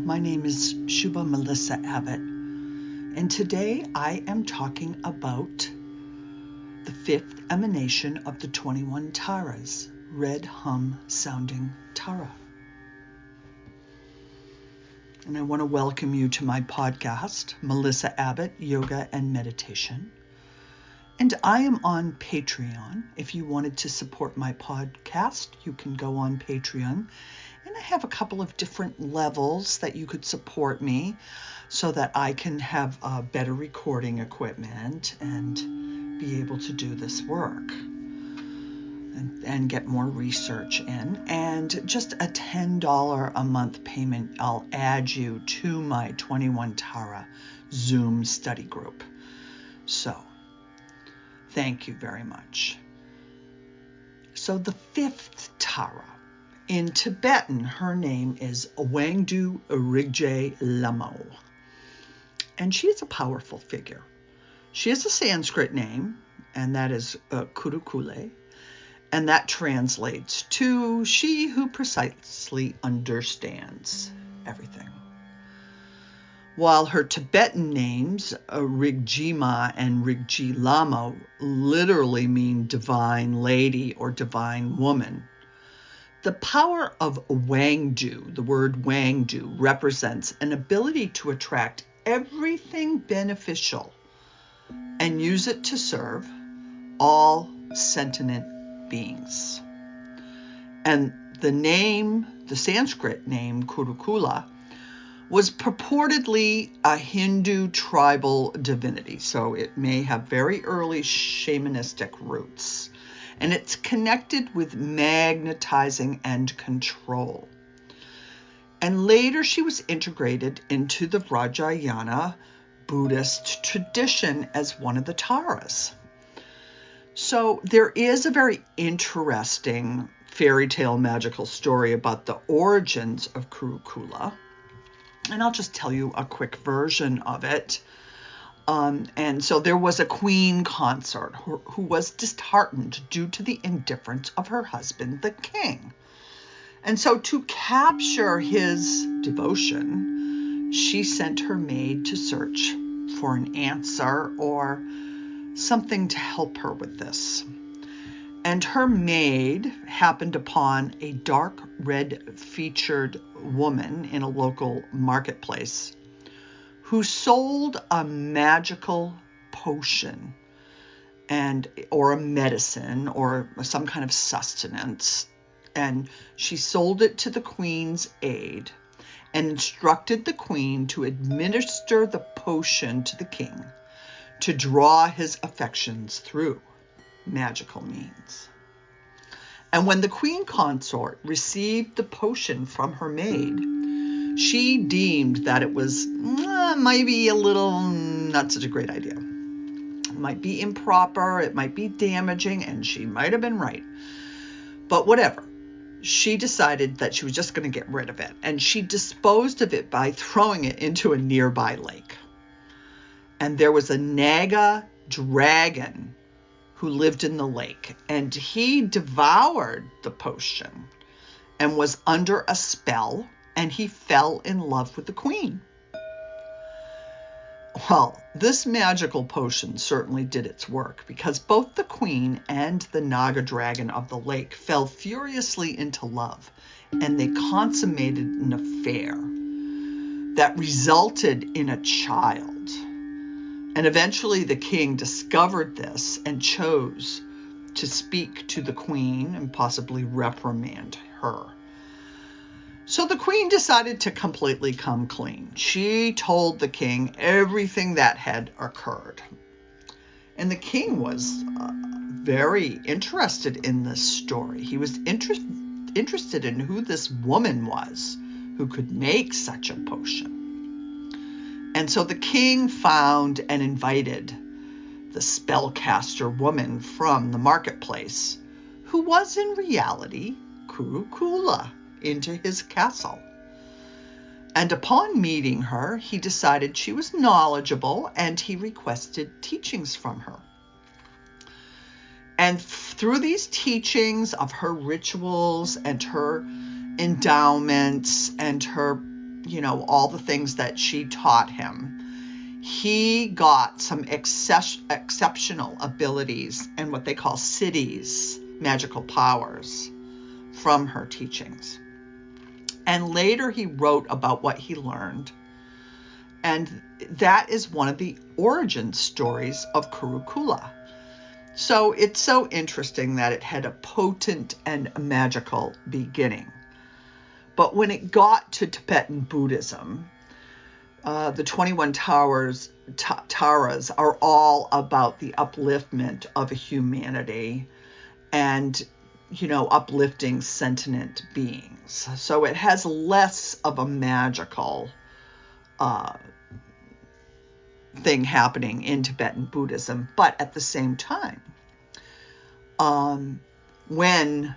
my name is Shuba Melissa Abbott, and today I am talking about the fifth emanation of the 21 Taras, Red Hum Sounding Tara. And I want to welcome you to my podcast, Melissa Abbott, Yoga and Meditation. And I am on Patreon. If you wanted to support my podcast, you can go on Patreon. And I have a couple of different levels that you could support me so that I can have better recording equipment and be able to do this work and get more research in. And just a $10 a month payment, I'll add you to my 21 Tara Zoom study group. So thank you very much. So the fifth Tara. In Tibetan, her name is Wangdu Rigje Lamo, and she is a powerful figure. She has a Sanskrit name, and that is Kurukullā, and that translates to she who precisely understands everything. While her Tibetan names, Rigjima and Rigje Lamo, literally mean divine lady or divine woman, the power of Wangdu, the word Wangdu, represents an ability to attract everything beneficial and use it to serve all sentient beings. And the Sanskrit name Kurukullā, was purportedly a Hindu tribal divinity, so it may have very early shamanistic roots. And it's connected with magnetizing and control. And later she was integrated into the Vajrayana Buddhist tradition as one of the Taras. So there is a very interesting fairy tale magical story about the origins of Kurukullā. And I'll just tell you a quick version of it. And so there was a queen consort who was disheartened due to the indifference of her husband, the king. And so to capture his devotion, she sent her maid to search for an answer or something to help her with this. And her maid happened upon a dark red-featured woman in a local marketplace who sold a magical potion or a medicine or some kind of sustenance. And she sold it to the queen's aid and instructed the queen to administer the potion to the king to draw his affections through magical means. And when the queen consort received the potion from her maid, she deemed that it was maybe a little not such a great idea. It might be improper, it might be damaging, and she might have been right. But whatever. She decided that she was just going to get rid of it, and she disposed of it by throwing it into a nearby lake. And there was a Naga dragon who lived in the lake, and he devoured the potion and was under a spell, and he fell in love with the queen. Well, this magical potion certainly did its work, because both the queen and the Naga dragon of the lake fell furiously into love, and they consummated an affair that resulted in a child. And eventually the king discovered this and chose to speak to the queen and possibly reprimand her. So the queen decided to completely come clean. She told the king everything that had occurred. And the king was very interested in this story. He was interested in who this woman was who could make such a potion. And so the king found and invited the spellcaster woman from the marketplace, who was in reality Kurukullā, into his castle. And upon meeting her, he decided she was knowledgeable, and he requested teachings from her. And through these teachings of her rituals and her endowments and her all the things that she taught him, he got some exceptional abilities and what they call siddhis, magical powers, from her teachings. And later he wrote about what he learned. And that is one of the origin stories of Kurukullā. So it's so interesting that it had a potent and magical beginning. But when it got to Tibetan Buddhism, the 21 Taras are all about the upliftment of humanity and, uplifting sentient beings. So it has less of a magical thing happening in Tibetan Buddhism. But at the same time, when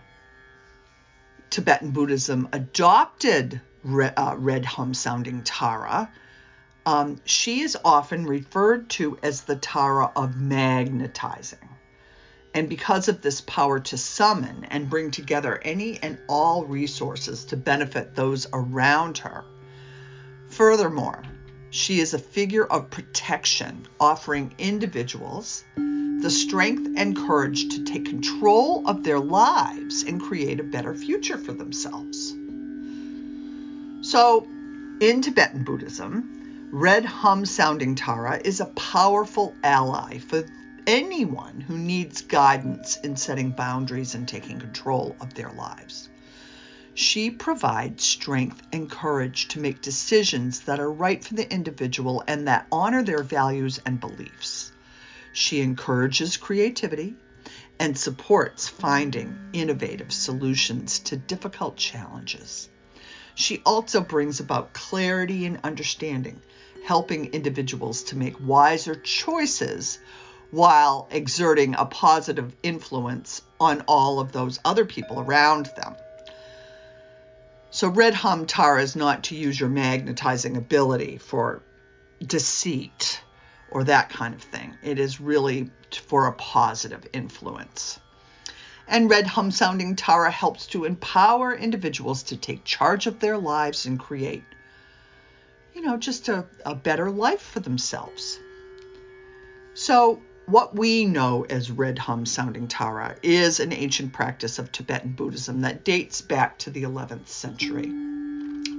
Tibetan Buddhism adopted Red Hum Soundng Tara, she is often referred to as the Tara of Magnetizing. And because of this power to summon and bring together any and all resources to benefit those around her. Furthermore, she is a figure of protection, offering individuals the strength and courage to take control of their lives and create a better future for themselves. So, in Tibetan Buddhism, Red Hum Soundng Tara is a powerful ally for anyone who needs guidance in setting boundaries and taking control of their lives. She provides strength and courage to make decisions that are right for the individual and that honor their values and beliefs. She encourages creativity and supports finding innovative solutions to difficult challenges. She also brings about clarity and understanding, helping individuals to make wiser choices while exerting a positive influence on all of those other people around them. So Red Hum Tara is not to use your magnetizing ability for deceit or that kind of thing. It is really for a positive influence. And Red Hum Soundng Tara helps to empower individuals to take charge of their lives and create, just a better life for themselves. So what we know as Red Hum Soundng Tara is an ancient practice of Tibetan Buddhism that dates back to the 11th century,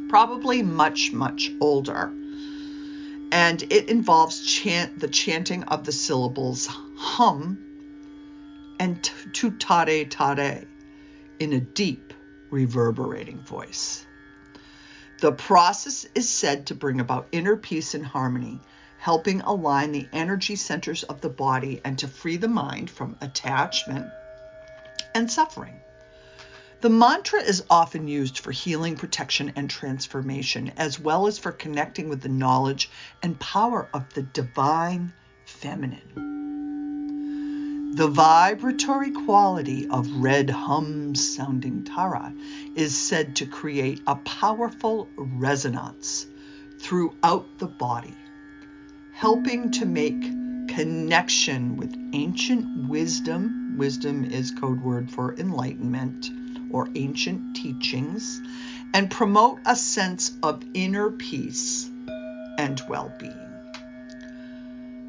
probably much, much older. And it involves the chanting of the syllables hum and tare tare in a deep, reverberating voice. The process is said to bring about inner peace and harmony, helping align the energy centers of the body and to free the mind from attachment and suffering. The mantra is often used for healing, protection, and transformation, as well as for connecting with the knowledge and power of the divine feminine. The vibratory quality of Red Hum Soundng Tara is said to create a powerful resonance throughout the body, helping to make connection with ancient wisdom. Wisdom is code word for enlightenment or ancient teachings, and promote a sense of inner peace and well-being.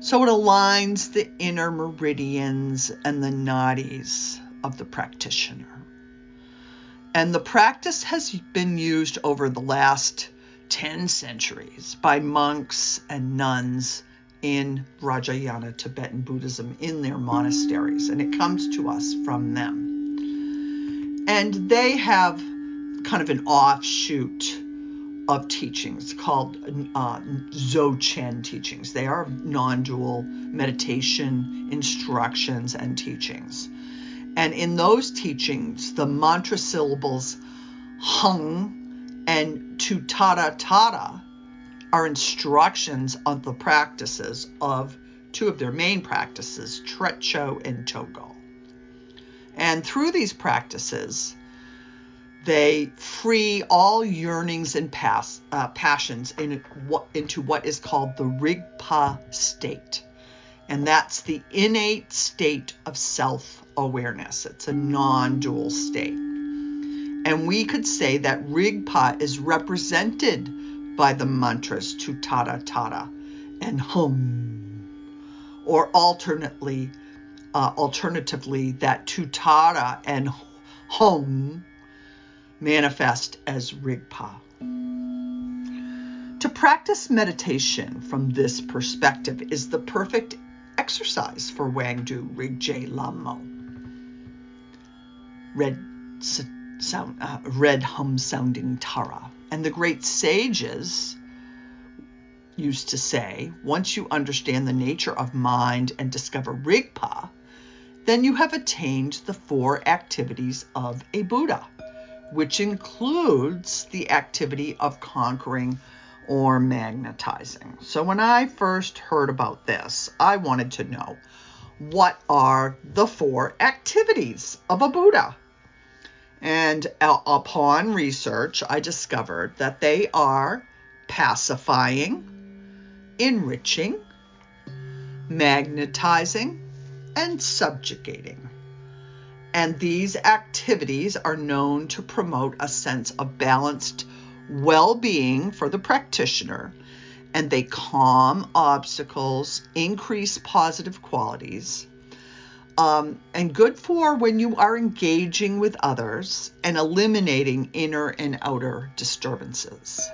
So it aligns the inner meridians and the nadis of the practitioner. And the practice has been used over the last 10 centuries by monks and nuns in Vajrayana Tibetan Buddhism in their monasteries, and it comes to us from them. And they have kind of an offshoot of teachings called Dzogchen teachings. They are non-dual meditation instructions and teachings. And in those teachings, the mantra syllables hung and tara tara are instructions of the practices of two of their main practices, Trekcho and Togo. And through these practices, they free all yearnings and passions into what is called the Rigpa state. And that's the innate state of self-awareness. It's a non-dual state. And we could say that Rigpa is represented by the mantras Tara Tara and Hum, or alternatively that Tara and Hum manifest as Rigpa. To practice meditation from this perspective is the perfect exercise for Wangdu Rigje Lamo. Red Hum Soundng Tara. And the great sages used to say, once you understand the nature of mind and discover Rigpa, then you have attained the 4 activities of a Buddha, which includes the activity of conquering or magnetizing. So when I first heard about this, I wanted to know, what are the 4 activities of a Buddha? And upon research, I discovered that they are pacifying, enriching, magnetizing, and subjugating. And these activities are known to promote a sense of balanced well-being for the practitioner, and they calm obstacles, increase positive qualities, and good for when you are engaging with others and eliminating inner and outer disturbances.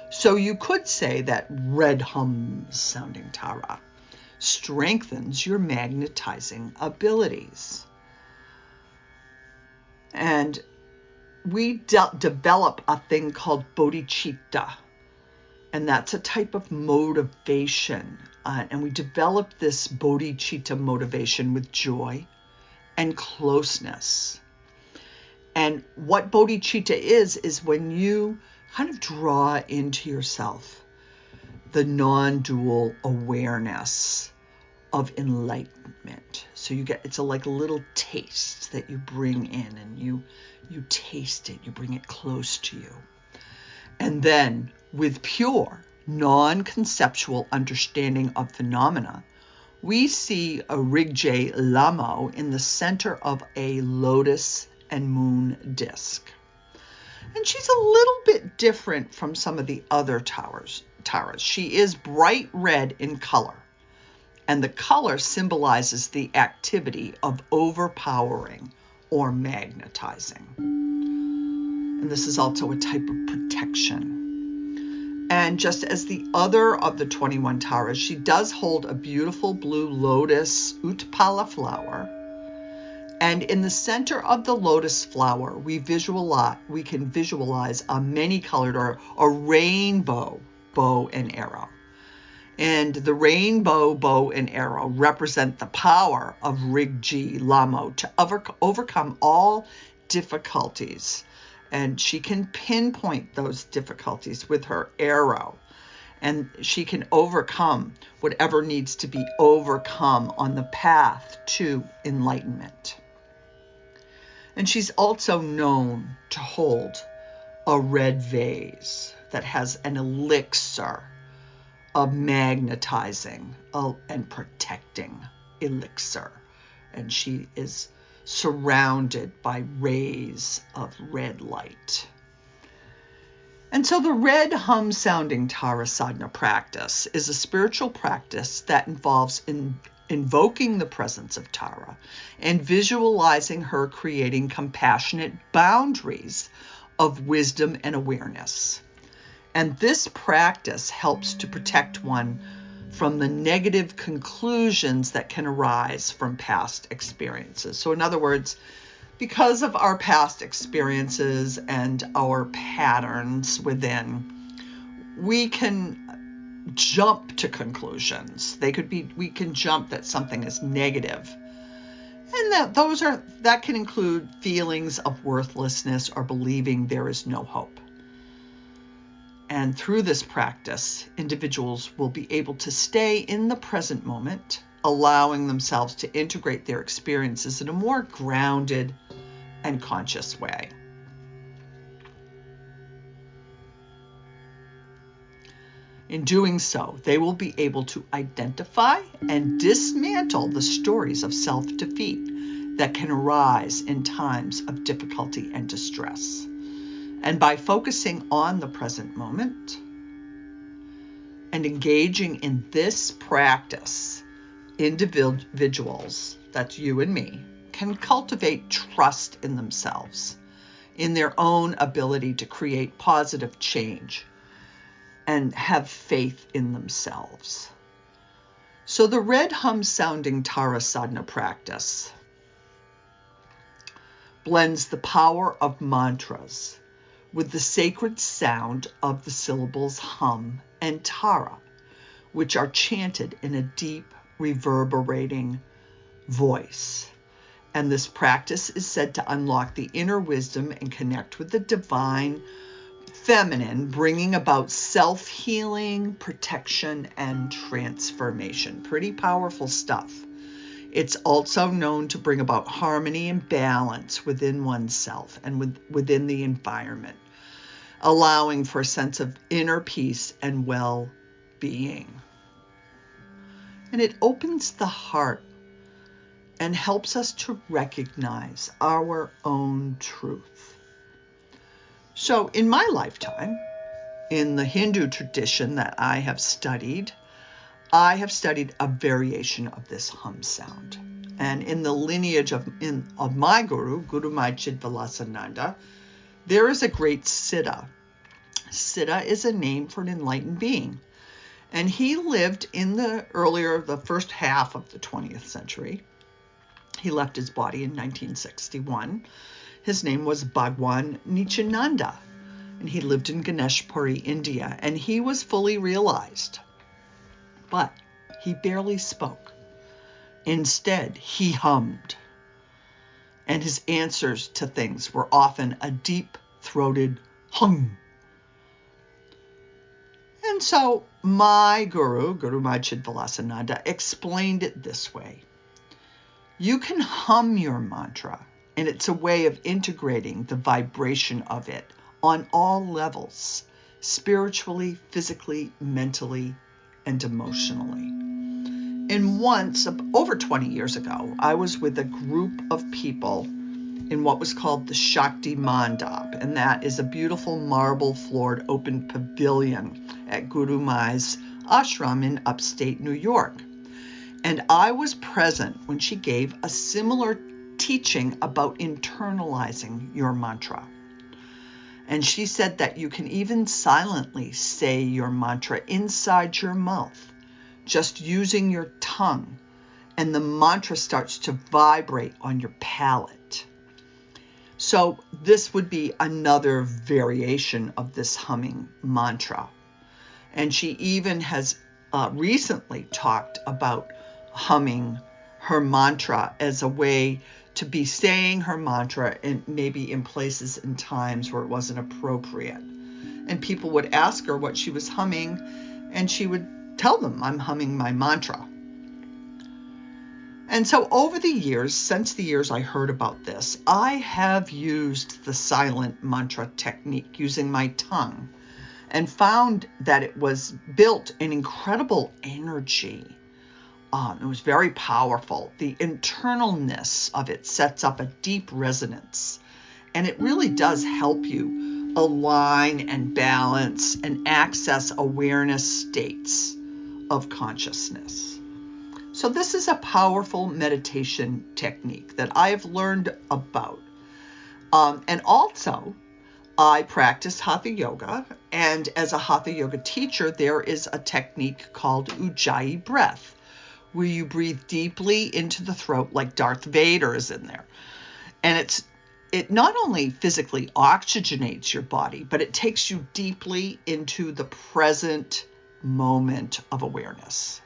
So you could say that Red Hum Soundng Tara strengthens your magnetizing abilities. And we develop a thing called bodhicitta, and that's a type of motivation. And we develop this bodhicitta motivation with joy and closeness. And what bodhicitta is when you kind of draw into yourself the non-dual awareness of enlightenment. So it's like a little taste that you bring in, and you taste it, you bring it close to you. And then with pure, non-conceptual understanding of phenomena, we see a Rigje Lamo in the center of a lotus and moon disc. And she's a little bit different from some of the other taras. She is bright red in color, and the color symbolizes the activity of overpowering or magnetizing. And this is also a type of protection. And just as the other of the 21 taras, she does hold a beautiful blue lotus Utpala flower. And in the center of the lotus flower, we can visualize a many-colored or a rainbow bow and arrow. And the rainbow bow and arrow represent the power of Rigje Lamo to overcome all difficulties. And she can pinpoint those difficulties with her arrow. And she can overcome whatever needs to be overcome on the path to enlightenment. And she's also known to hold a red vase that has an elixir of magnetizing and protecting elixir. And she is surrounded by rays of red light. And so the Red Hum Soundng Tara sadhana practice is a spiritual practice that involves invoking the presence of Tara and visualizing her creating compassionate boundaries of wisdom and awareness. And this practice helps to protect one from the negative conclusions that can arise from past experiences. So in other words, because of our past experiences and our patterns within, we can jump to conclusions. We can jump that something is negative. And that can include feelings of worthlessness or believing there is no hope. And through this practice, individuals will be able to stay in the present moment, allowing themselves to integrate their experiences in a more grounded and conscious way. In doing so, they will be able to identify and dismantle the stories of self-defeat that can arise in times of difficulty and distress. And by focusing on the present moment, and engaging in this practice, individuals, that's you and me, can cultivate trust in themselves, in their own ability to create positive change, and have faith in themselves. So the red Hum Soundng Tara sadhana practice blends the power of mantras with the sacred sound of the syllables hum and tara, which are chanted in a deep, reverberating voice. And this practice is said to unlock the inner wisdom and connect with the divine feminine, bringing about self-healing, protection, and transformation. Pretty powerful stuff. It's also known to bring about harmony and balance within oneself and within the environment, allowing for a sense of inner peace and well-being. And it opens the heart and helps us to recognize our own truth. So in my lifetime, in the Hindu tradition that I have studied a variation of this hum sound. And in the lineage of my guru, Guru Mai Chidvilasananda, there is a great Siddha. Siddha is a name for an enlightened being. And he lived in the first half of the 20th century. He left his body in 1961. His name was Bhagwan Nityananda, and he lived in Ganeshpuri, India, and he was fully realized. But he barely spoke. Instead, he hummed. And his answers to things were often a deep-throated hum. And so my guru, Guru Mai Chidvilasananda, explained it this way. You can hum your mantra, and it's a way of integrating the vibration of it on all levels, spiritually, physically, mentally, and emotionally. And once, over 20 years ago, I was with a group of people in what was called the Shakti Mandap, and that is a beautiful marble-floored open pavilion at Guru Mai's ashram in upstate New York. And I was present when she gave a similar teaching about internalizing your mantra. And she said that you can even silently say your mantra inside your mouth, just using your tongue, and the mantra starts to vibrate on your palate. So this would be another variation of this humming mantra. And she even has recently talked about humming her mantra as a way to be saying her mantra maybe in places and times where it wasn't appropriate. And people would ask her what she was humming, and she would tell them, I'm humming my mantra. And so over the years, since the years I heard about this, I have used the silent mantra technique using my tongue and found that it was built an incredible energy. It was very powerful. The internalness of it sets up a deep resonance, and it really does help you align and balance and access awareness states of consciousness. So this is a powerful meditation technique that I have learned about. And also, I practice Hatha Yoga, and as a Hatha Yoga teacher, there is a technique called Ujjayi breath, where you breathe deeply into the throat like Darth Vader is in there. And it not only physically oxygenates your body, but it takes you deeply into the present moment of awareness.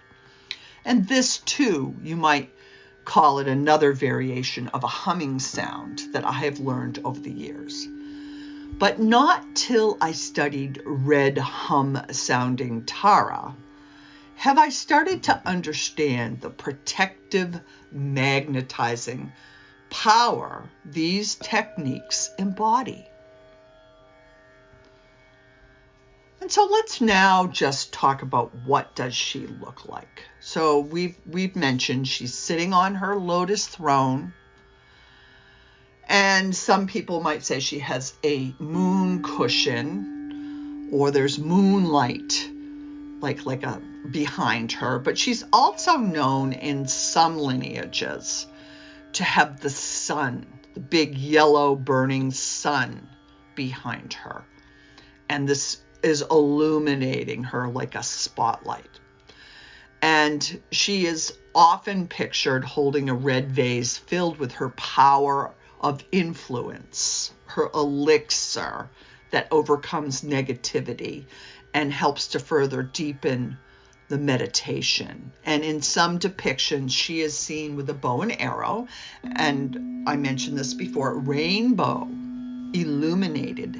And this too, you might call it another variation of a humming sound that I have learned over the years. But not till I studied red Hum Soundng Tara have I started to understand the protective, magnetizing power these techniques embody. And so let's now just talk about what does she look like. So we've mentioned she's sitting on her lotus throne, and some people might say she has a moon cushion, or there's moonlight like a behind her, but she's also known in some lineages to have the sun, the big yellow burning sun behind her. And this is illuminating her like a spotlight. And she is often pictured holding a red vase filled with her power of influence, her elixir that overcomes negativity and helps to further deepen the meditation. And in some depictions, she is seen with a bow and arrow. And I mentioned this before, rainbow illuminated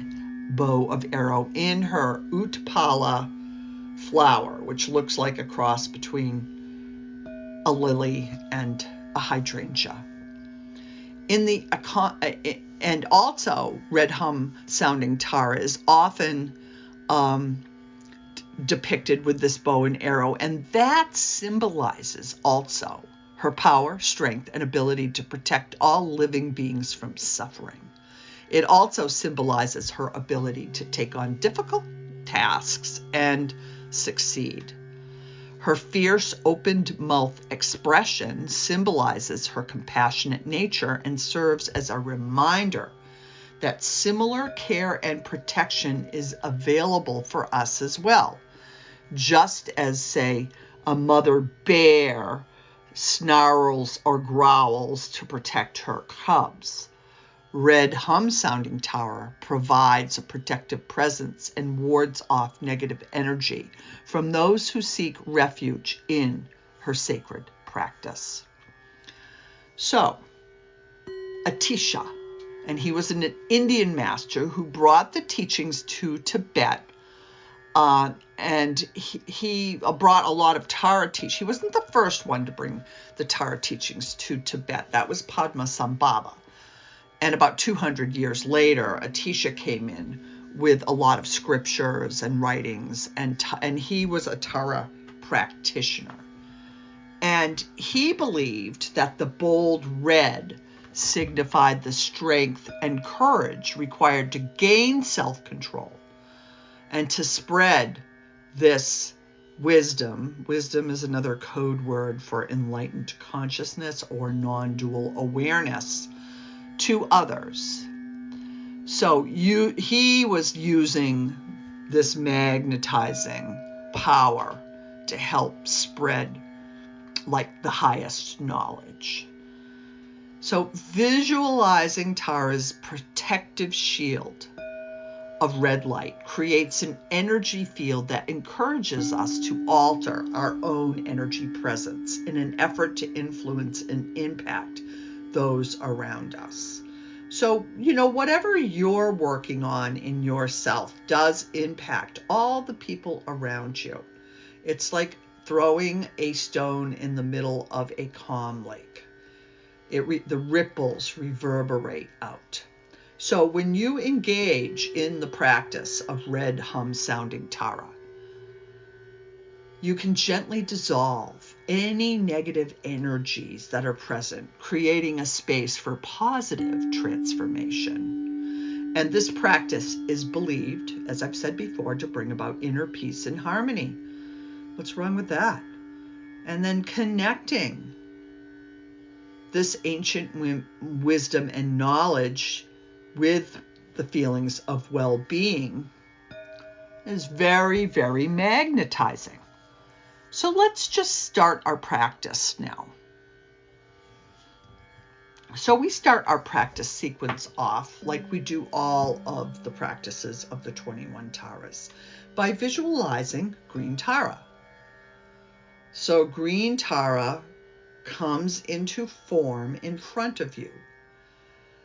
bow of arrow in her Utpala flower, which looks like a cross between a lily and a hydrangea. And also, red Hum Soundng Tara is often depicted with this bow and arrow, and that symbolizes also her power, strength, and ability to protect all living beings from suffering. It also symbolizes her ability to take on difficult tasks and succeed. Her fierce opened mouth expression symbolizes her compassionate nature and serves as a reminder that similar care and protection is available for us as well. Just as, say, a mother bear snarls or growls to protect her cubs, red Hum Soundng Tara provides a protective presence and wards off negative energy from those who seek refuge in her sacred practice. So, Atisha, and he was an Indian master who brought the teachings to Tibet, and he brought a lot of Tara teachings. He wasn't the first one to bring the Tara teachings to Tibet. That was Padmasambhava. And about 200 years later, Atisha came in with a lot of scriptures and writings, and he was a Tara practitioner. And he believed that the bold red signified the strength and courage required to gain self-control and to spread this wisdom. Wisdom is another code word for enlightened consciousness or non-dual awareness to others. So he was using this magnetizing power to help spread like the highest knowledge. So visualizing Tara's protective shield of red light creates an energy field that encourages us to alter our own energy presence in an effort to influence and impact those around us. So, whatever you're working on in yourself does impact all the people around you. It's like throwing a stone in the middle of a calm lake. The ripples reverberate out. So when you engage in the practice of red Hum Soundng Tara, you can gently dissolve any negative energies that are present, creating a space for positive transformation. And this practice is believed, as I've said before, to bring about inner peace and harmony. What's wrong with that? And then connecting this ancient wisdom and knowledge with the feelings of well-being is very, very magnetizing. So let's just start our practice now. So we start our practice sequence off like we do all of the practices of the 21 Taras by visualizing green Tara. So green Tara comes into form in front of you.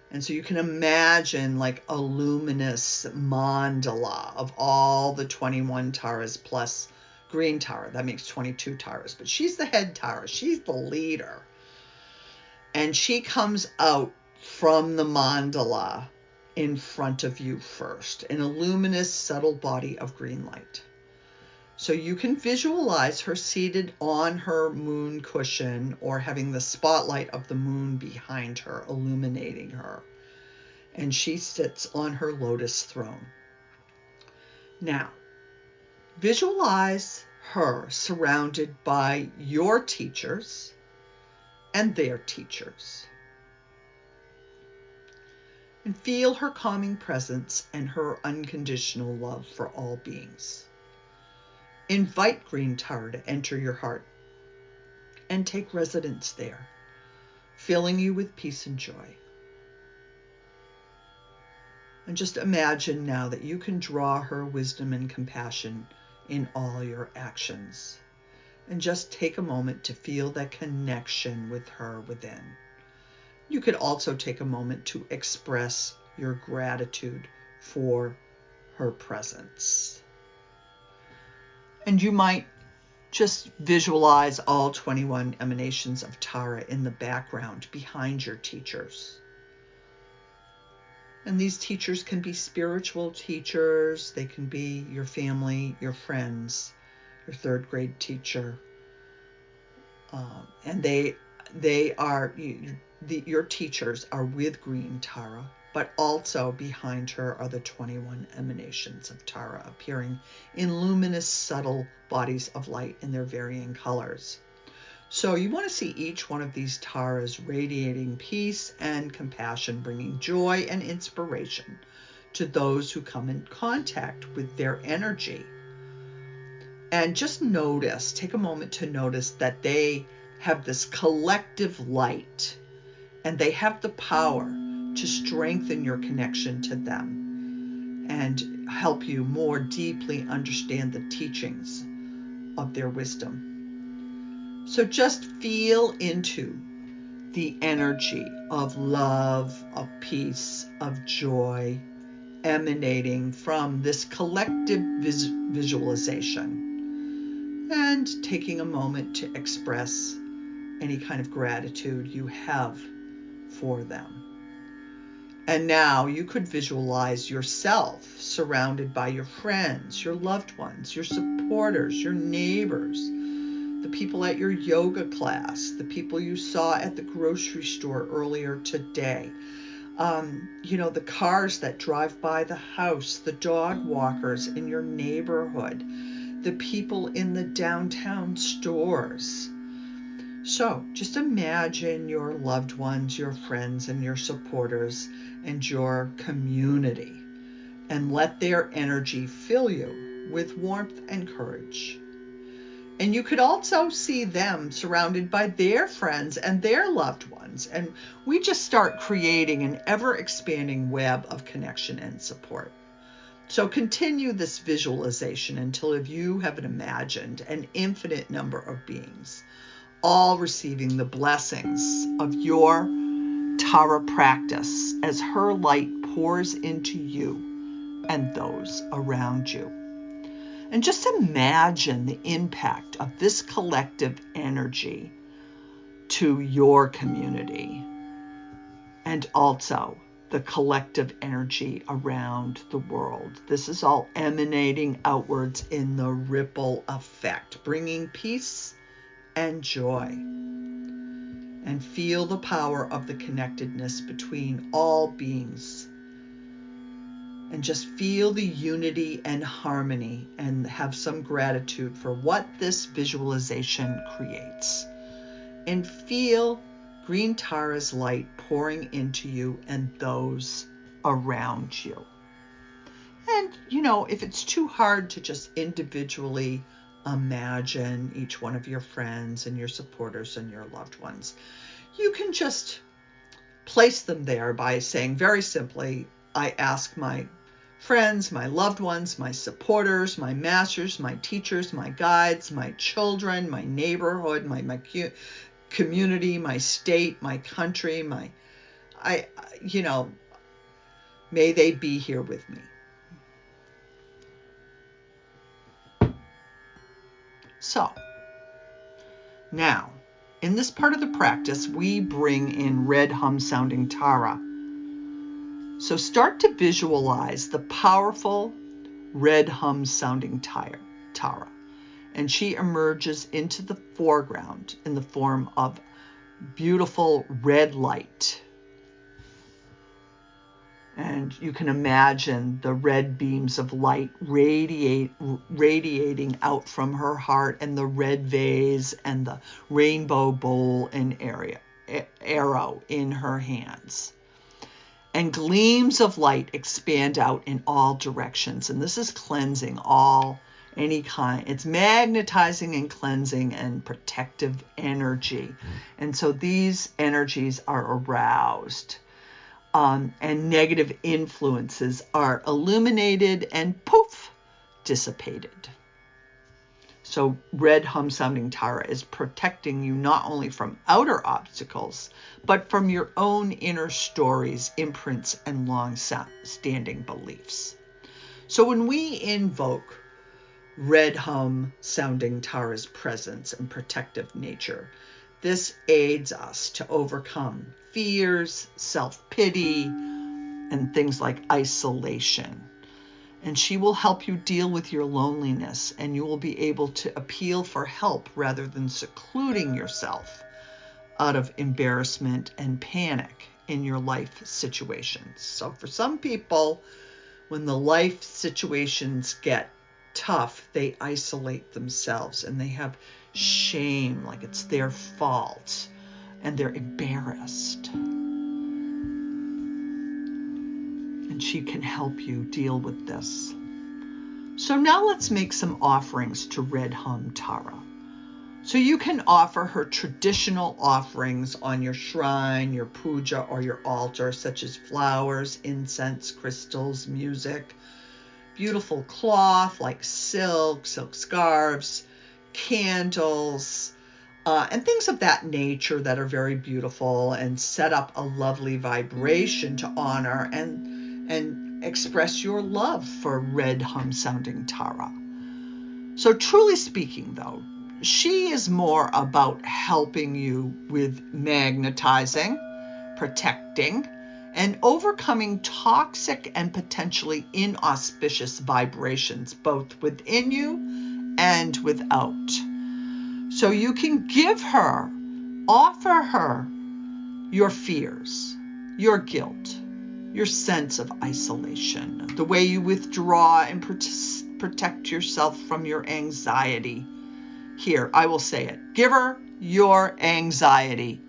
And so you can imagine like a luminous mandala of all the 21 Taras plus green Tara. That makes 22 Taras. But she's the head Tara. She's the leader. And she comes out from the mandala in front of you first in a luminous, subtle body of green light. So you can visualize her seated on her moon cushion or having the spotlight of the moon behind her, illuminating her. And she sits on her lotus throne. Now, visualize her surrounded by your teachers and their teachers. And feel her calming presence and her unconditional love for all beings. Invite green Tara to enter your heart and take residence there, filling you with peace and joy. And just imagine now that you can draw her wisdom and compassion in all your actions. And just take a moment to feel that connection with her within. You could also take a moment to express your gratitude for her presence. And you might just visualize all 21 emanations of Tara in the background behind your teachers. And these teachers can be spiritual teachers. They can be your family, your friends, your third grade teacher. And your teachers are with green Tara, but also behind her are the 21 emanations of Tara appearing in luminous, subtle bodies of light in their varying colors. So you want to see each one of these Taras radiating peace and compassion, bringing joy and inspiration to those who come in contact with their energy. And just notice, take a moment to notice that they have this collective light, and they have the power to strengthen your connection to them and help you more deeply understand the teachings of their wisdom. So just feel into the energy of love, of peace, of joy emanating from this collective visualization, and taking a moment to express any kind of gratitude you have for them. And now you could visualize yourself surrounded by your friends, your loved ones, your supporters, your neighbors, the people at your yoga class, the people you saw at the grocery store earlier today, the cars that drive by the house, the dog walkers in your neighborhood, the people in the downtown stores. So just imagine your loved ones, your friends, and your supporters, and your community, and let their energy fill you with warmth and courage. And you could also see them surrounded by their friends and their loved ones. And we just start creating an ever-expanding web of connection and support. So continue this visualization until you have imagined an infinite number of beings, all receiving the blessings of your Tara practice as her light pours into you and those around you. And just imagine the impact of this collective energy to your community, and also the collective energy around the world. This is all emanating outwards in the ripple effect, bringing peace and joy. And feel the power of the connectedness between all beings. And just feel the unity and harmony, and have some gratitude for what this visualization creates. And feel green Tara's light pouring into you and those around you. And, if it's too hard to just individually imagine each one of your friends and your supporters and your loved ones, you can just place them there by saying very simply, I ask my friends, my loved ones, my supporters, my masters, my teachers, my guides, my children, my neighborhood, my community, my state, my country, may they be here with me. So, now, in this part of the practice, we bring in red Hum Soundng Tara. So start to visualize the powerful red Hum Soundng Tara. And she emerges into the foreground in the form of beautiful red light. And you can imagine the red beams of light radiating out from her heart, and the red vase and the rainbow bowl and arrow in her hands. And gleams of light expand out in all directions. And this is cleansing any kind. It's magnetizing and cleansing and protective energy. And so these energies are aroused. And negative influences are illuminated and poof, dissipated. So red Hum Soundng Tara is protecting you not only from outer obstacles, but from your own inner stories, imprints, and long-standing beliefs. So when we invoke red Hum Soundng Tara's presence and protective nature, this aids us to overcome fears, self-pity, and things like isolation. And she will help you deal with your loneliness, and you will be able to appeal for help rather than secluding yourself out of embarrassment and panic in your life situations. So for some people, when the life situations get tough, they isolate themselves and they have shame, like it's their fault, and they're embarrassed. And she can help you deal with this. So now let's make some offerings to red Hum Tara. So you can offer her traditional offerings on your shrine, your puja, or your altar, such as flowers, incense, crystals, music, beautiful cloth like silk scarves, candles, and things of that nature that are very beautiful, and set up a lovely vibration to honor and express your love for red Hum Soundng Tara. So truly speaking, though, she is more about helping you with magnetizing, protecting, and overcoming toxic and potentially inauspicious vibrations, both within you and without. So you can offer her your fears, your guilt, your sense of isolation, the way you withdraw and protect yourself from your anxiety. Here, I will say it. Give her your anxiety.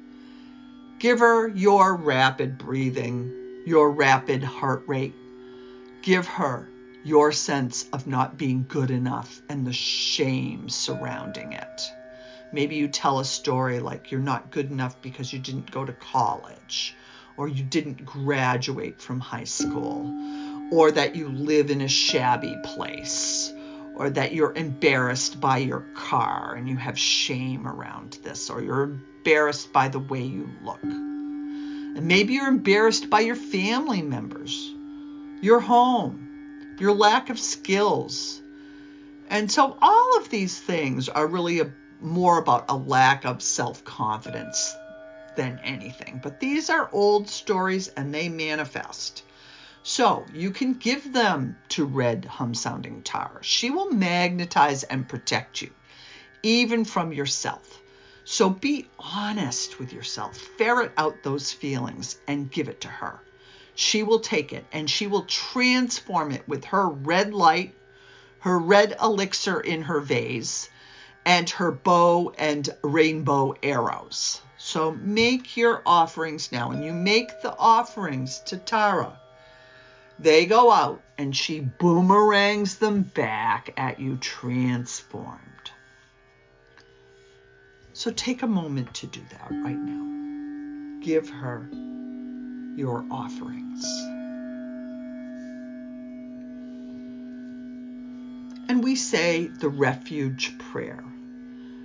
Give her your rapid breathing, your rapid heart rate. Give her your sense of not being good enough and the shame surrounding it. Maybe you tell a story like you're not good enough because you didn't go to college, or you didn't graduate from high school, or that you live in a shabby place, or that you're embarrassed by your car and you have shame around this, or you're embarrassed by the way you look. And maybe you're embarrassed by your family members, your home, your lack of skills. And so all of these things are really more about a lack of self-confidence than anything. But these are old stories and they manifest. So you can give them to red Hum Soundng Tara. She will magnetize and protect you, even from yourself. So be honest with yourself. Ferret out those feelings and give it to her. She will take it and she will transform it with her red light, her red elixir in her vase, and her bow and rainbow arrows. So make your offerings now, and you make the offerings to Tara. They go out and she boomerangs them back at you transformed. So take a moment to do that right now. Give her your offerings. And we say the refuge prayer.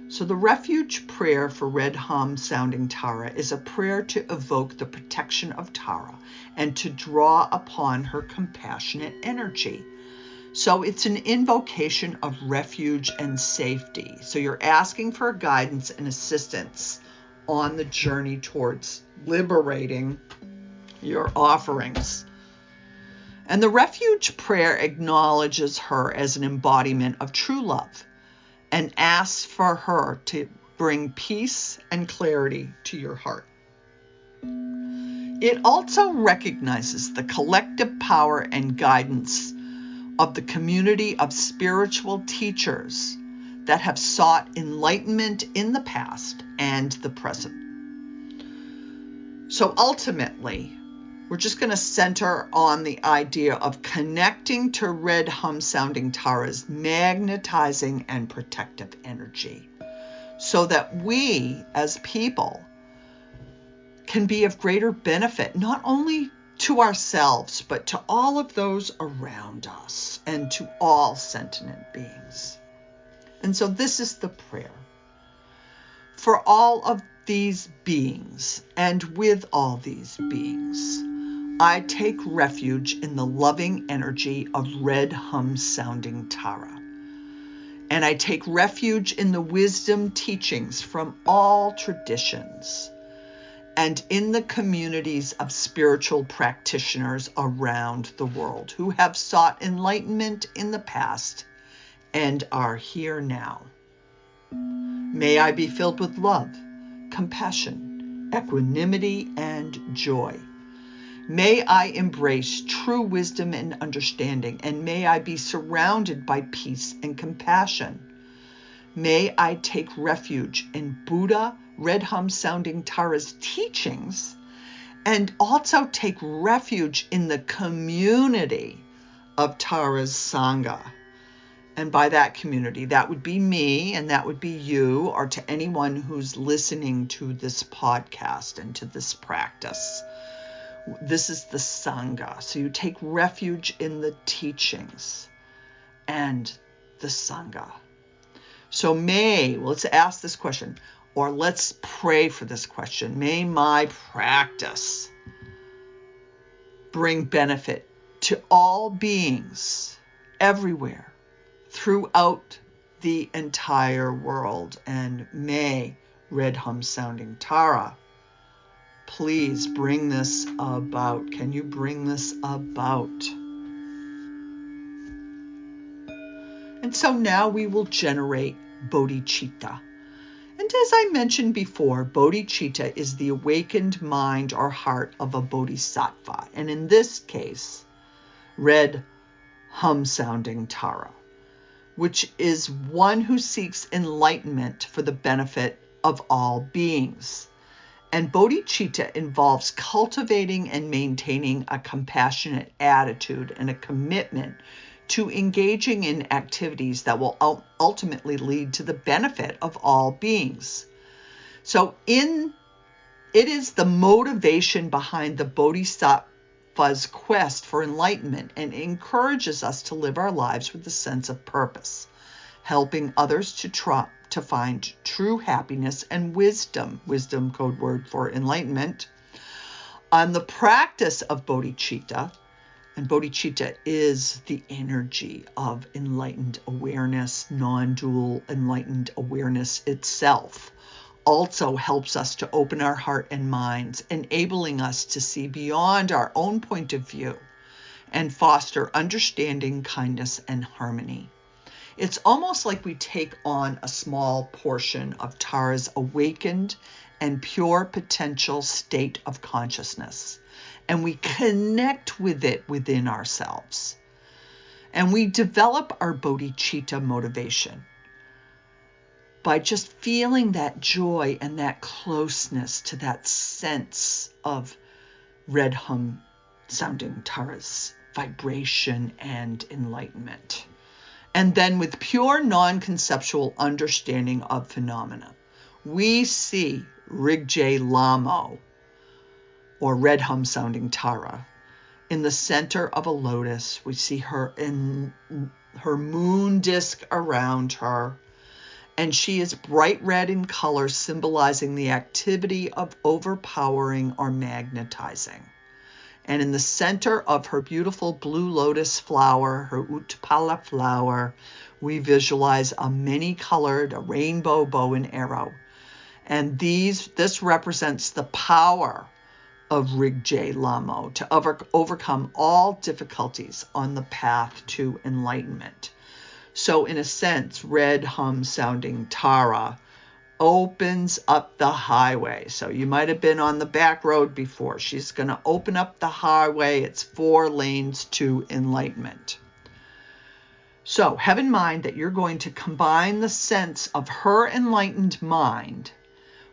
So the refuge prayer for red Hum Soundng Tara is a prayer to evoke the protection of Tara and to draw upon her compassionate energy. So it's an invocation of refuge and safety. So you're asking for guidance and assistance on the journey towards liberating your offerings. And the refuge prayer acknowledges her as an embodiment of true love and asks for her to bring peace and clarity to your heart. It also recognizes the collective power and guidance of the community of spiritual teachers that have sought enlightenment in the past and the present. So ultimately, we're just going to center on the idea of connecting to red Hum Soundng Tara's magnetizing and protective energy, so that we as people can be of greater benefit, not only to ourselves, but to all of those around us and to all sentient beings. And so this is the prayer. For all of these beings, and with all these beings, I take refuge in the loving energy of red Hum Soundng Tara. And I take refuge in the wisdom teachings from all traditions and in the communities of spiritual practitioners around the world who have sought enlightenment in the past and are here now. May I be filled with love, compassion, equanimity, and joy. May I embrace true wisdom and understanding, and may I be surrounded by peace and compassion. May I take refuge in Buddha red Hum Soundng Tara's teachings, and also take refuge in the community of Tara's Sangha. And by that community, that would be me, and that would be you, or to anyone who's listening to this podcast and to this practice. This is the Sangha. So you take refuge in the teachings and the Sangha. So let's ask this question, or let's pray for this question. May my practice bring benefit to all beings everywhere, throughout the entire world. And may red Hum Soundng Tara please bring this about. Can you bring this about? And so now we will generate bodhicitta. And as I mentioned before, bodhicitta is the awakened mind or heart of a bodhisattva. And in this case, red Hum Soundng Tara, which is one who seeks enlightenment for the benefit of all beings. And bodhicitta involves cultivating and maintaining a compassionate attitude and a commitment to engaging in activities that will ultimately lead to the benefit of all beings. So it is the motivation behind the bodhisattva's quest for enlightenment, and encourages us to live our lives with a sense of purpose, helping others to find true happiness and wisdom, code word for enlightenment, on the practice of bodhicitta. And bodhicitta is the energy of enlightened awareness, non-dual enlightened awareness itself. Also helps us to open our heart and minds, enabling us to see beyond our own point of view and foster understanding, kindness, and harmony. It's almost like we take on a small portion of Tara's awakened and pure potential state of consciousness, and we connect with it within ourselves. And we develop our bodhicitta motivation by just feeling that joy and that closeness to that sense of red Hum Soundng Tara's vibration and enlightenment. And then with pure non-conceptual understanding of phenomena, we see Rigje Lamo, or red Hum Soundng Tara, in the center of a lotus. We see her in her moon disk around her, and she is bright red in color, symbolizing the activity of overpowering or magnetizing. And in the center of her beautiful blue lotus flower, her Utpala flower, we visualize a many-colored, a rainbow bow and arrow. And this represents the power of Rigje Lamo to overcome all difficulties on the path to enlightenment. So in a sense, red Hum Soundng Tara opens up the highway. So you might have been on the back road before. She's going to open up the highway. It's 4 lanes to enlightenment. So have in mind that you're going to combine the sense of her enlightened mind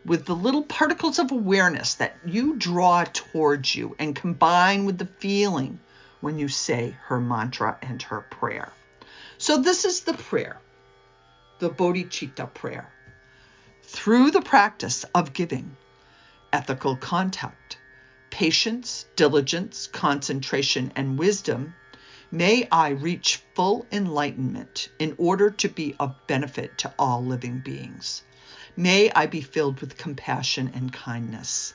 with the little particles of awareness that you draw towards you and combine with the feeling when you say her mantra and her prayer. So this is the prayer, the bodhicitta prayer. Through the practice of giving, ethical contact, patience, diligence, concentration, and wisdom, may I reach full enlightenment in order to be of benefit to all living beings. May I be filled with compassion and kindness.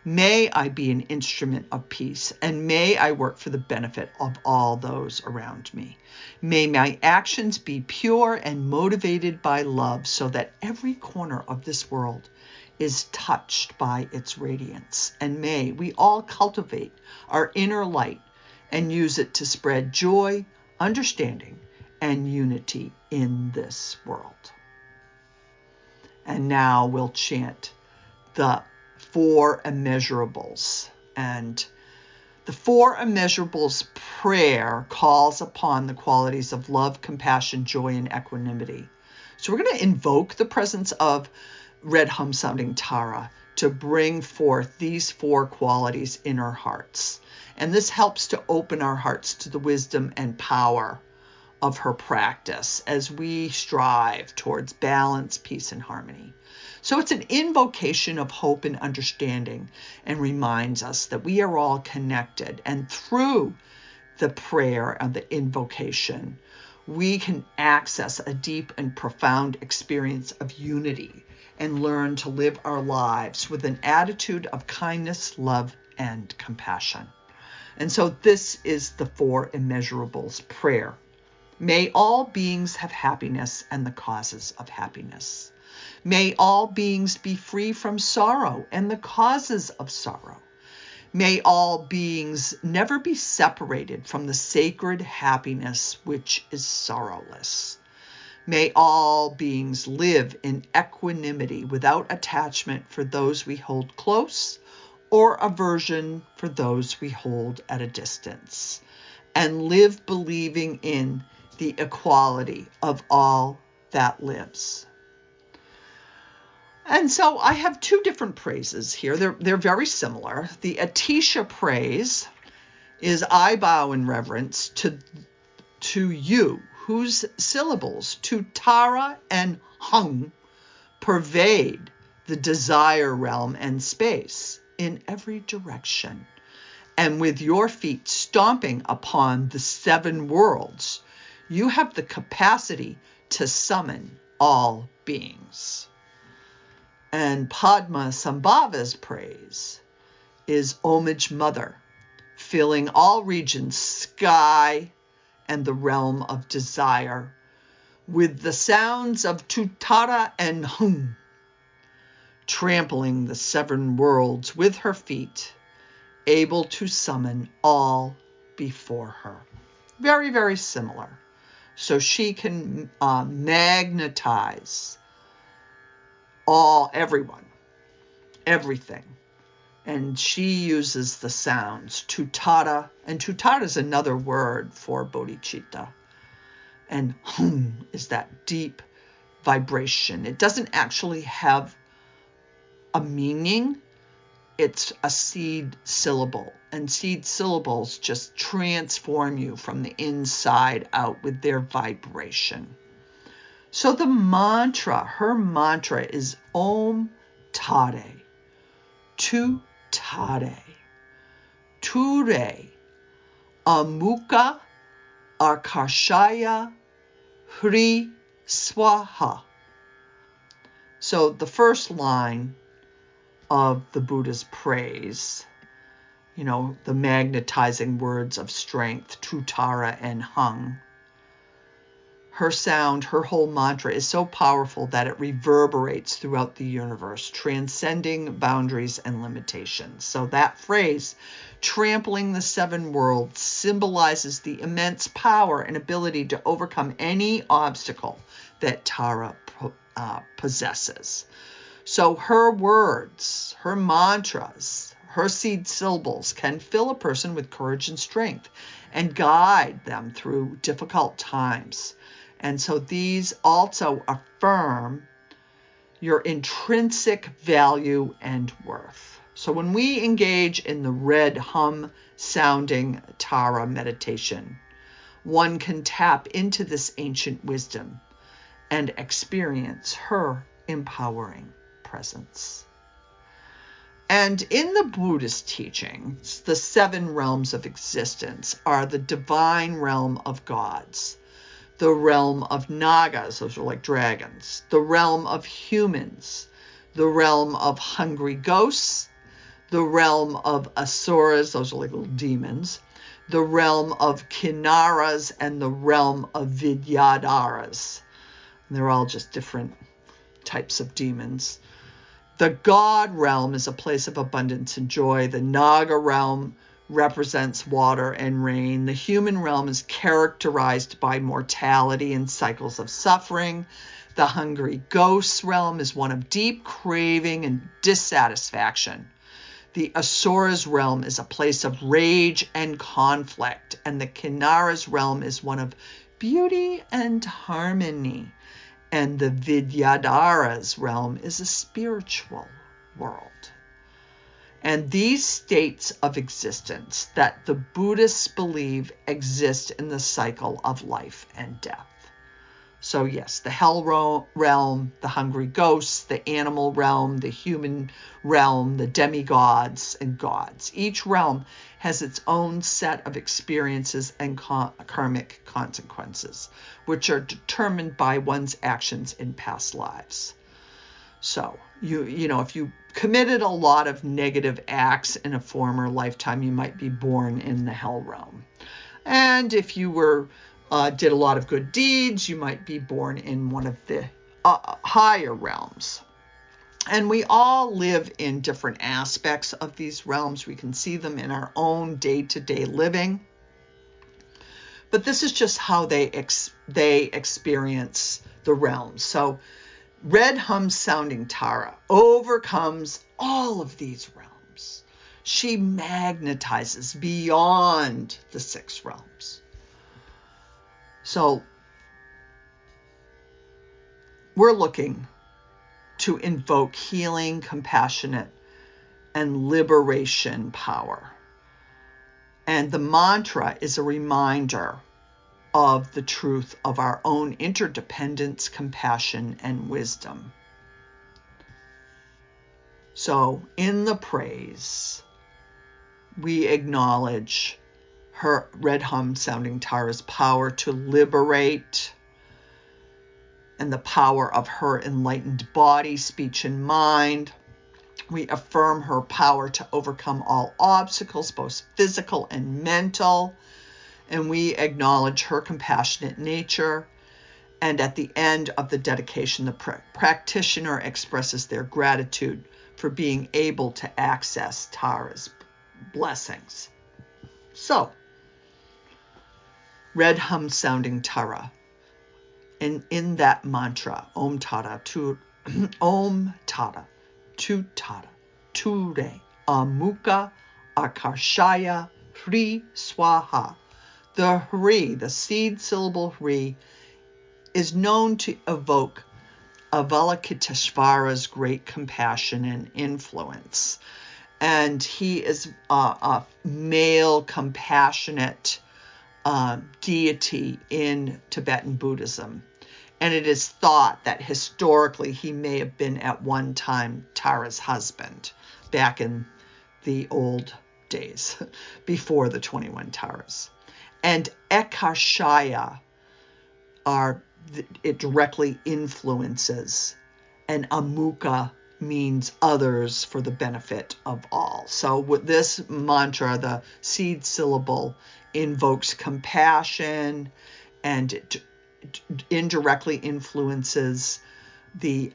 May I be an instrument of peace, and may I work for the benefit of all those around me. May my actions be pure and motivated by love, so that every corner of this world is touched by its radiance. And may we all cultivate our inner light and use it to spread joy, understanding, and unity in this world. And now we'll chant the 4 immeasurables. And the 4 immeasurables prayer calls upon the qualities of love, compassion, joy, and equanimity. So we're going to invoke the presence of red Hum Soundng Tara to bring forth these 4 qualities in our hearts. And this helps to open our hearts to the wisdom and power of her practice as we strive towards balance, peace, and harmony. So it's an invocation of hope and understanding, and reminds us that we are all connected. And through the prayer and the invocation, we can access a deep and profound experience of unity and learn to live our lives with an attitude of kindness, love, and compassion. And so this is the 4 immeasurables prayer. May all beings have happiness and the causes of happiness. May all beings be free from sorrow and the causes of sorrow. May all beings never be separated from the sacred happiness which is sorrowless. May all beings live in equanimity without attachment for those we hold close or aversion for those we hold at a distance, and live believing in the equality of all that lives. And so I have 2 different praises here. They're very similar. The Atisha praise is I bow in reverence to you, whose syllables, to Tara and Hum, pervade the desire realm and space in every direction. And with your feet stomping upon the 7 worlds, you have the capacity to summon all beings. And Padma Sambhava's praise is homage mother, filling all regions, sky, and the realm of desire with the sounds of Tara and Hum, trampling the 7 worlds with her feet, able to summon all before her. Very, very similar. So she can magnetize everyone, everything. And she uses the sounds, Tara, and Tara is another word for bodhicitta. And Hum is that deep vibration. It doesn't actually have a meaning. It's a seed syllable, and seed syllables just transform you from the inside out with their vibration. So the mantra, her mantra is Om Tare, Tu Tare, Ture, Amukha, Akarshaya, Hri Swaha. So the first line of the Buddha's praise, the magnetizing words of strength, Tara and Hum. Her sound, her whole mantra is so powerful that it reverberates throughout the universe, transcending boundaries and limitations. So that phrase, trampling the 7 worlds, symbolizes the immense power and ability to overcome any obstacle that Tara possesses. So her words, her mantras, her seed syllables can fill a person with courage and strength and guide them through difficult times. And so these also affirm your intrinsic value and worth. So when we engage in the red Hum Soundng Tara meditation, one can tap into this ancient wisdom and experience her empowering presence. And in the Buddhist teachings, the 7 realms of existence are the divine realm of gods, the realm of Nagas, those are like dragons, the realm of humans, the realm of hungry ghosts, the realm of Asuras, those are like little demons, the realm of Kinnaras, and the realm of Vidyadharas. And they're all just different types of demons. The God realm is a place of abundance and joy. The Naga realm represents water and rain. The human realm is characterized by mortality and cycles of suffering. The hungry ghost realm is one of deep craving and dissatisfaction. The Asuras realm is a place of rage and conflict, and the Kinnaras realm is one of beauty and harmony. And the Vidyadharas realm is a spiritual world. And these states of existence that the Buddhists believe exist in the cycle of life and death. So yes, the hell realm, the hungry ghosts, the animal realm, the human realm, the demigods and gods. Each realm has its own set of experiences and karmic consequences, which are determined by one's actions in past lives. So, you know, if you committed a lot of negative acts in a former lifetime, you might be born in the hell realm. And if you did a lot of good deeds, you might be born in one of the higher realms. And we all live in different aspects of these realms. We can see them in our own day-to-day living. But this is just how they experience the realms. So Red Hum Soundng Tara overcomes all of these realms. She magnetizes beyond the 6 realms. So we're looking to invoke healing, compassionate, and liberation power. And the mantra is a reminder of the truth of our own interdependence, compassion, and wisdom. So in the praise, we acknowledge her Red Hum Soundng Tara's power to liberate, and the power of her enlightened body, speech, and mind. We affirm her power to overcome all obstacles, both physical and mental. And we acknowledge her compassionate nature. And at the end of the dedication, the practitioner expresses their gratitude for being able to access Tara's blessings. So, Red Hum Soundng Tara. In that mantra, Om Tara, Om Tara, Tu Tara, Ture, Amuka, Akarshaya, Hri Swaha. The Hri, the seed syllable Hri, is known to evoke Avalokiteshvara's great compassion and influence. And he is a male compassionate deity in Tibetan Buddhism. And it is thought that historically he may have been at one time Tara's husband back in the old days before the 21 Taras. And Ekashaya it directly influences, and Amuka means others for the benefit of all. So with this mantra, the seed syllable invokes compassion, and it indirectly influences the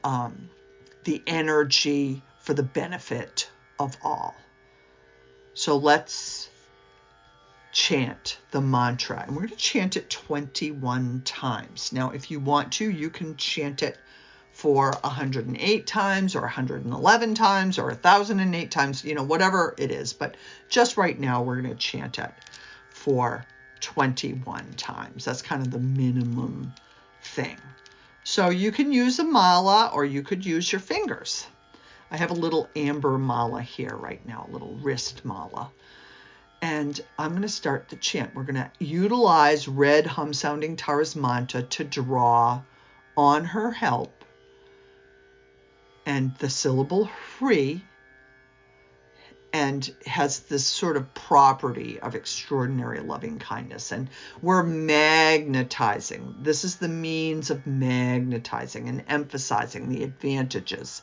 energy for the benefit of all. So let's chant the mantra, and we're going to chant it 21 times. Now, if you want to, you can chant it for 108 times or 111 times or 1,008 times, whatever it is. But just right now, we're going to chant it for 21 times. That's kind of the minimum thing. So you can use a mala or you could use your fingers. I have a little amber mala here right now, a little wrist mala. And I'm going to start the chant. We're going to utilize red Hum Soundng Tara's mantra to draw on her help. And the syllable Hri, and has this sort of property of extraordinary loving kindness. And we're magnetizing. This is the means of magnetizing and emphasizing the advantages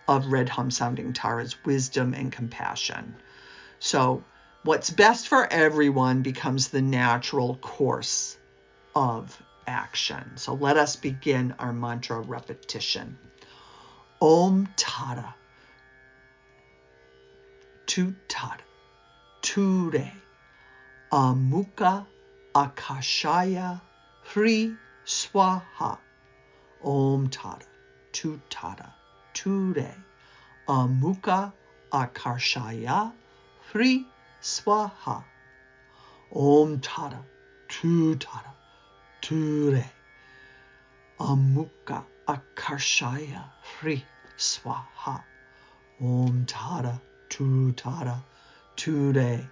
of red Hum Soundng Tara's wisdom and compassion. So what's best for everyone becomes the natural course of action. So let us begin our mantra repetition. Om Tara, Tu Tara, Ture, Amukha Akashaya, Hri Swaha. Om Tara, Tu Tara, Ture, Amukha Akashaya, Hri Swaha. Om Tara, Tu Tara, Ture, Amukha Akashaya, Hri Swaha. Om Tara, Tu Tara, Ture,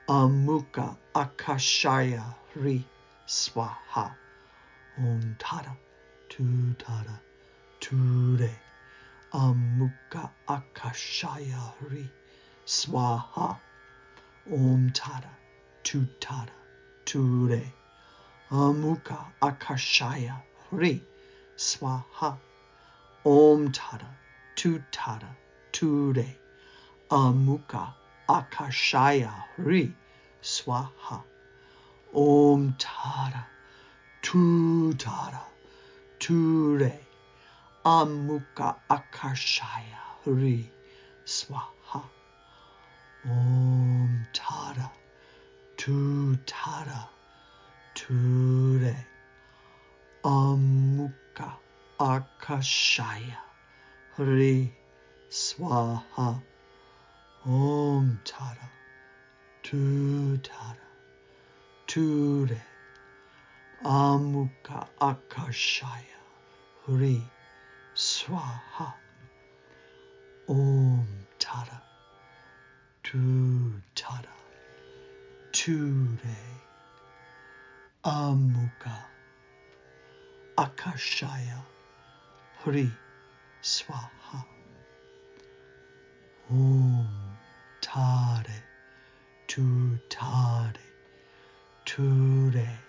Amukha Akashaya, Hri Swaha. Om Tara, Tu Tara, Ture, Amukha Akashaya, Hri Swaha. Om Tara, Tu Tara, Ture, Amukha Akashaya, Hri Swaha. Om Tara, Tu Tara, Ture, Amukha Akashaya, Hri Swaha. Om Tara, Tu Tara, Ture, Amukha Akashaya, Hri Swaha. Om Tara, Tu Tara, Ture, Amukha Akashaya, Hri Swaha. Om Tara, Tu Tara, Ture, Amukha Akashaya, Hri Swaha. Om Tara, Tu Tara, Ture, Amukha Akashaya, Hri Swaha. Om Tare, Tu Tare, Ture,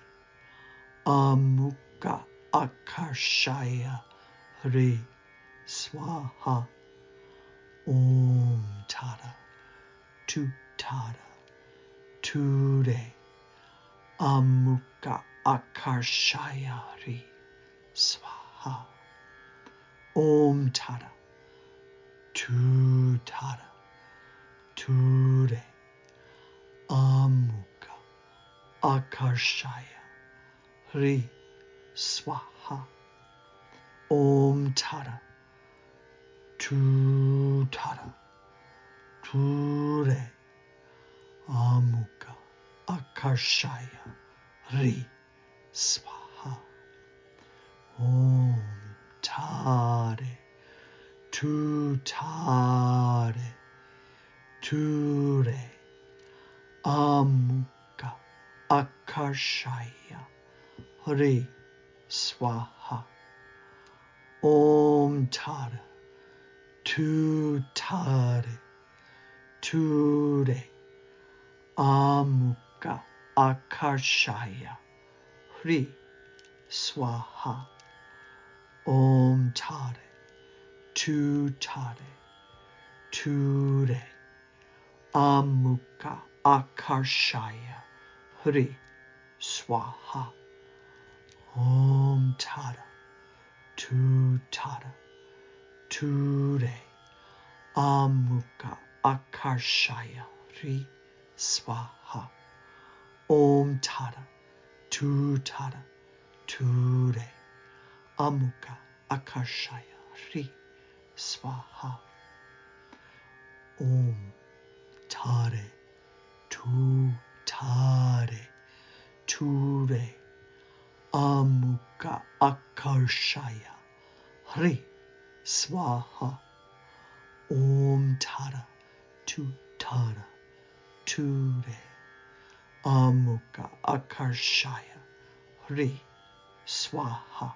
Amukha Akashaya, Hri Swaha. Om Tara, Tu Tara, Ture, Amukha Akashaya, Hri Swaha. Om Tara, Tu Tara, Ture, Amukha Akashaya, Hri Swaha. Om Tara, Tu Tara, Ture, Amukha Akashaya, Hri Swaha. Om Tare, Tu Tare, Ture, Amukha Akashaya, Hri Swaha. Om Tara, Tu Tare, Ture, Amukha Akashaya, Hri Swaha. Om Tare, Tu Tare, Ture, Amukha Akashaya, Hri Swaha. Om Tara, Tu Tara, Ture, Amukha Akashaya, Hri Swaha. Om Tara, Tu Tara, Ture, Amukha Akashaya, Hri Swaha. Om Tare Tu Tare Ture Amukha Akarshaya Hri Swaha. Om Tara Tu Tara Ture Amukha Akarshaya Hri Swaha.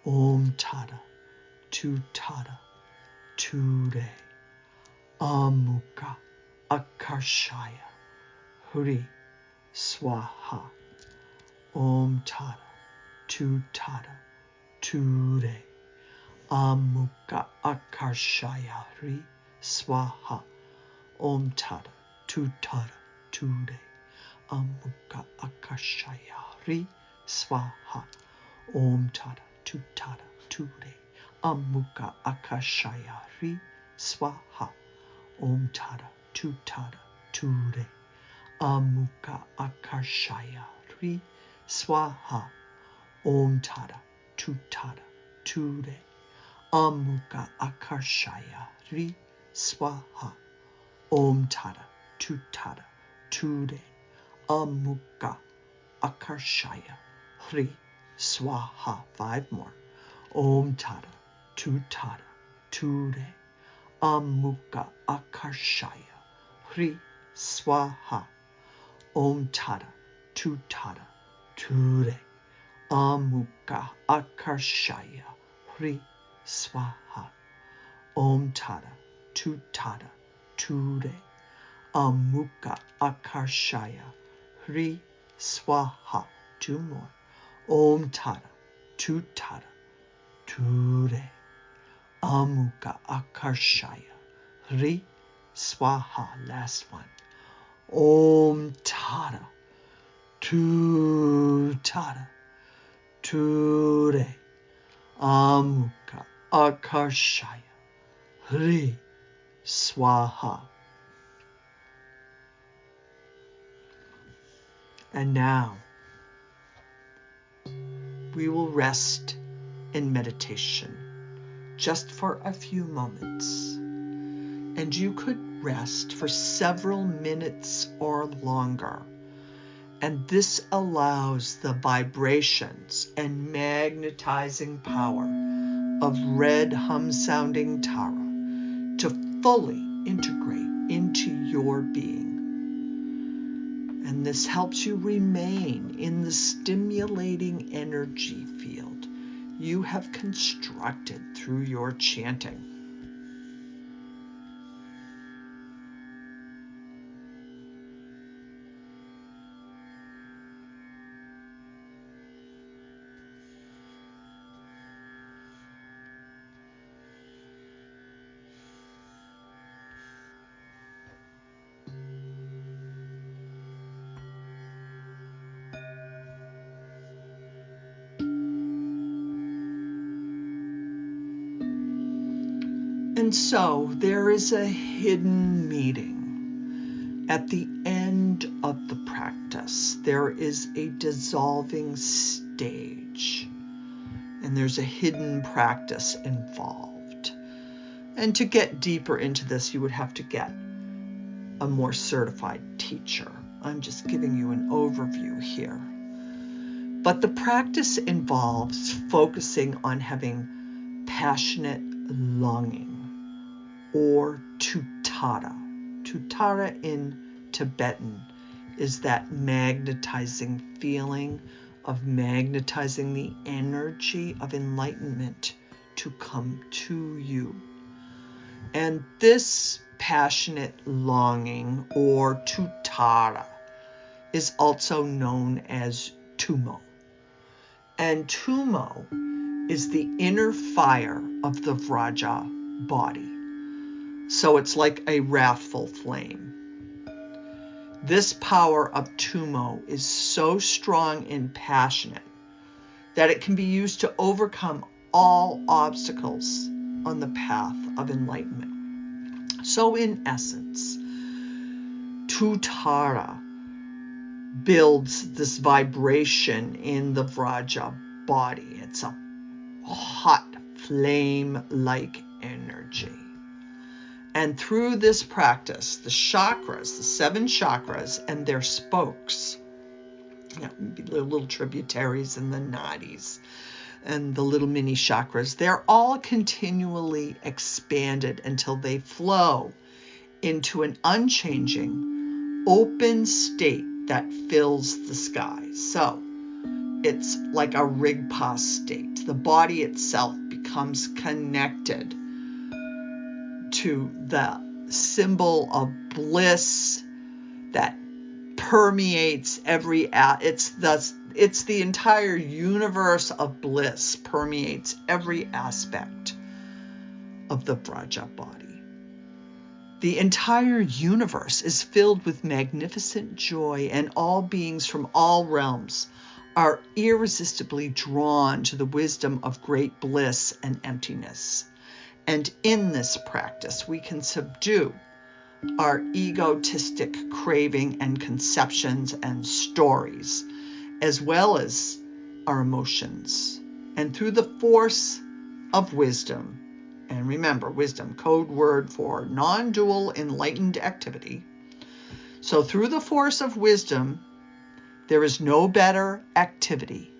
Om Tara Tu Tara Ture Amukha Akarshaya Hri Swaha. Om Tara Tu Tara Ture Amukha Akarshaya Hri Swaha. Om Tara Tu Tara Ture Amukha Akarshaya Hri Swaha. Om Tara Tu Tara Ture Amukha Akarshaya Hri Swaha. Om Tara Tu Tara Ture Amukha Akarshaya Hri Swaha. Om Tara Tu Tara Ture Amukha Akarshaya Hri Swaha. Om Tara Tu Tara Ture Amukha Akarshaya Hri Swaha. 5 more. Om Tara Tu Tara Ture Amukha Akarshaya Hri Swaha. Om Tara Tu Tara Ture Amukha Akarshaya Hri Swaha. Om Tara Tu Tara Ture Amukha Akarshaya Hri Swaha. 2 more. Om Tara Tu Tara Ture Amukha Akarshaya Hri Swaha. Last one. Om Tara Tu Tara Ture Amukha Akarshaya Hri Swaha. And now we will rest in meditation just for a few moments. And you could rest for several minutes or longer. And this allows the vibrations and magnetizing power of red hum sounding Tara to fully integrate into your being. And this helps you remain in the stimulating energy field you have constructed through your chanting. And so there is a hidden meeting. At the end of the practice, there is a dissolving stage, and there's a hidden practice involved. And to get deeper into this, you would have to get a more certified teacher. I'm just giving you an overview here. But the practice involves focusing on having passionate longing, or Tara. Tara in Tibetan is that magnetizing feeling of magnetizing the energy of enlightenment to come to you. And this passionate longing, or Tara, is also known as Tumo. And Tumo is the inner fire of the Vraja body. So it's like a wrathful flame. This power of Tumo is so strong and passionate that it can be used to overcome all obstacles on the path of enlightenment. So in essence, Tara builds this vibration in the Vraja body. It's a hot flame-like energy. And through this practice, the chakras, the 7 chakras and their spokes, the little tributaries and the nadis and the little mini chakras, they're all continually expanded until they flow into an unchanging, open state that fills the sky. So it's like a Rigpa state. The body itself becomes connected to the symbol of bliss that permeates it's the entire universe of bliss permeates every aspect of the Vraja body. The entire universe is filled with magnificent joy, and all beings from all realms are irresistibly drawn to the wisdom of great bliss and emptiness. And in this practice, we can subdue our egotistic craving and conceptions and stories, as well as our emotions. And through the force of wisdom, and remember, wisdom, code word for non-dual enlightened activity. So through the force of wisdom, there is no better activity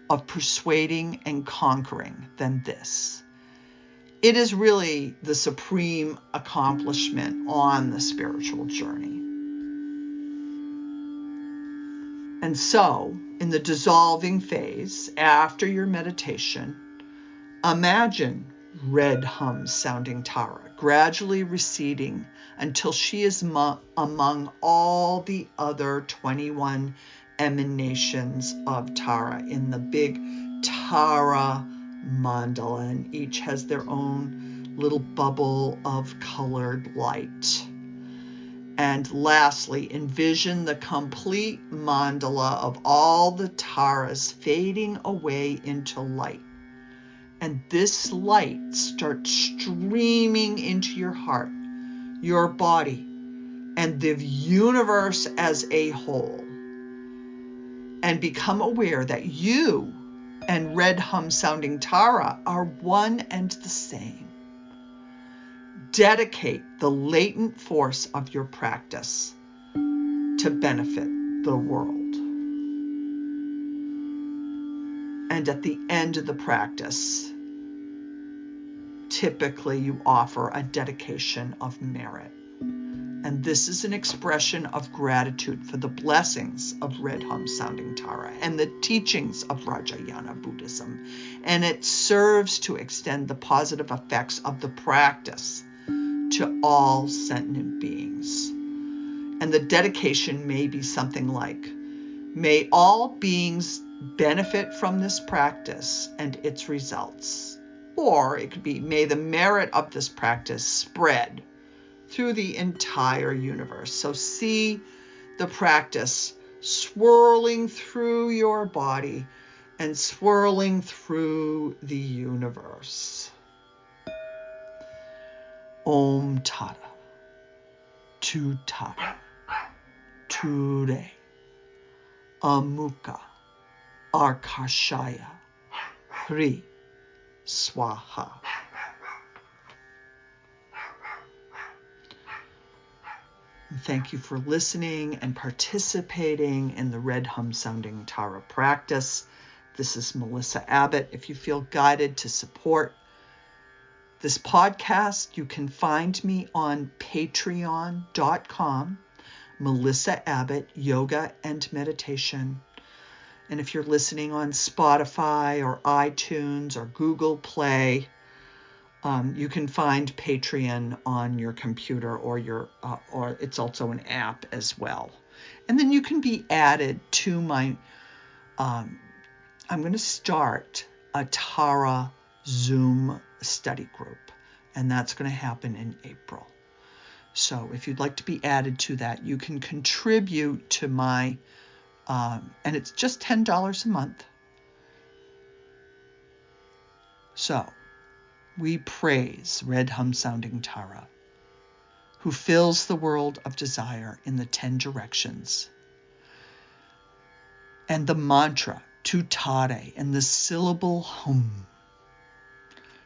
of persuading and conquering than this. It is really the supreme accomplishment on the spiritual journey. And so, in the dissolving phase, after your meditation, imagine red Hum Soundng Tara gradually receding until she is among all the other 21 emanations of Tara in the big Tara mandala, and each has their own little bubble of colored light. And lastly, envision the complete mandala of all the Taras fading away into light. And this light starts streaming into your heart, your body, and the universe as a whole. And become aware that you and red Hum Soundng Tara are one and the same. Dedicate the latent force of your practice to benefit the world. And at the end of the practice, typically you offer a dedication of merit. And this is an expression of gratitude for the blessings of red Hum Soundng Tara and the teachings of Vajrayana Buddhism. And it serves to extend the positive effects of the practice to all sentient beings. And the dedication may be something like, may all beings benefit from this practice and its results. Or it could be, may the merit of this practice spread through the entire universe. So see the practice swirling through your body and swirling through the universe. Om Tara, Tu Tara, Ture, Amukha, Arkashaya, Hri, Swaha. Thank you for listening and participating in the red Hum Soundng Tara practice. This is Melissa Abbott. If you feel guided to support this podcast, you can find me on patreon.com, Melissa Abbott, Yoga and Meditation. And if you're listening on Spotify or iTunes or Google Play, you can find Patreon on your computer or it's also an app as well. And then you can be added to my, I'm going to start a Tara Zoom study group, and that's going to happen in April. So if you'd like to be added to that, you can contribute to my, and it's just $10 a month. So we praise red Hum Soundng Tara, who fills the world of desire in the 10 directions. And the mantra, Tu Tare, and the syllable Hum,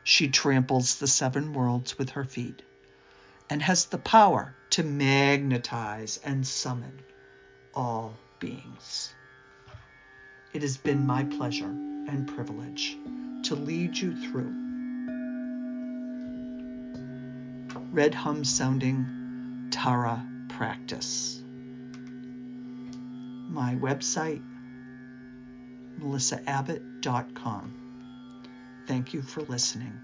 She tramples the 7 worlds with her feet and has the power to magnetize and summon all beings. It has been my pleasure and privilege to lead you through Red Hum Soundng Tara practice. My website, melissaabbott.com. Thank you for listening.